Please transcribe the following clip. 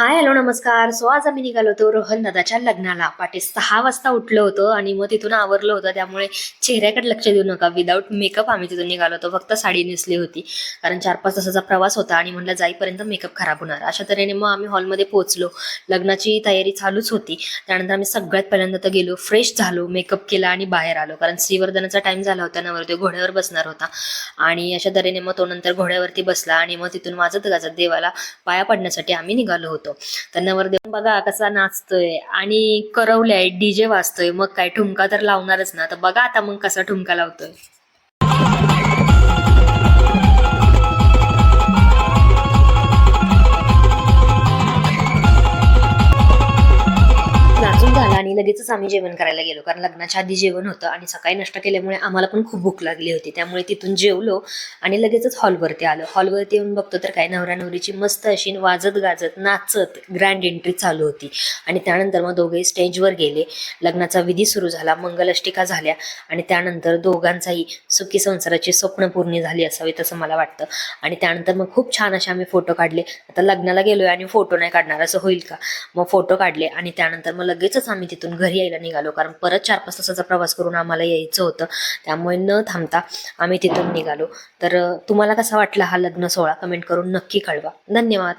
हाय, hello, नमस्कार. So आज आम्ही निघालो होतो रोहन दादाच्या लग्नाला. पहाटे 6 वाजता उठलो होतो आणि मग तिथून आवरलो होतं. त्यामुळे चेहऱ्याकडे लक्ष देऊ नका. विदाऊट मेकअप आम्ही तिथून निघालो होतो. फक्त साडी नेसली होती, कारण 4-5 तासाचा प्रवास होता आणि म्हणलं जाईपर्यंत मेकअप खराब होणार. अशा तऱ्हेने मग आम्ही हॉलमध्ये पोहोचलो. लग्नाची तयारी चालूच होती. त्यानंतर आम्ही सगळ्यात पहिल्यांदा तर गेलो, फ्रेश झालो, मेकअप केला आणि बाहेर आलो, कारण श्रीवर्धनाचा टाइम झाला होता. नवरदेव घोड्यावर बसणार होता आणि अशा तऱ्हेने मग तो नंतर घोड्यावरती बसला आणि मग तिथून वाजत गाजत देवाला पाया पडण्यासाठी आम्ही निघालो होतो. तर नवरदेव बघा कसा नाचतोय आणि करवलाय, डीजे वाजतोय, मग काय ठुमका तर लावणारच ना. तर बघा आता मग कसा ठुमका लावतोय. नाचून झाला आणि लगेचच आम्ही जेवण करायला गेलो, कारण लग्नाच्या आधी जेवण होतं आणि सकाळी नाश्ता केल्यामुळे आम्हाला पण खूप भूक लागली होती. त्यामुळे तिथून जेवलो आणि लगेचच हॉलवरती आलो. हॉलवरती येऊन बघतो तर काय, नवरा नवरीची मस्त अशी वाजत गाजत नाचत ग्रँड एंट्री चालू होती. आणि त्यानंतर मग दोघे स्टेजवर गेले. लग्नाचा विधी सुरू झाला, मंगलाष्टिका झाल्या आणि त्यानंतर दोघांचाही सुखी संसाराची स्वप्न पूर्ण झाली असावी असं मला वाटतं. आणि त्यानंतर मग खूप छान असे आम्ही फोटो काढले. आता लग्नाला गेलोय आणि फोटो नाही काढणार असं होईल का? मग फोटो काढले आणि त्यानंतर मग लगेचच आम्ही तिथून घरी यायला निघालो, कारण परत 4-5 तासाचा प्रवास करून आम्हाला यायचं होतं. त्यामुळे न थांबता आम्ही तिथून निघालो. तर तुम्हाला कसा वाटला हा लग्न सोहळा कमेंट करून नक्की कळवा. धन्यवाद.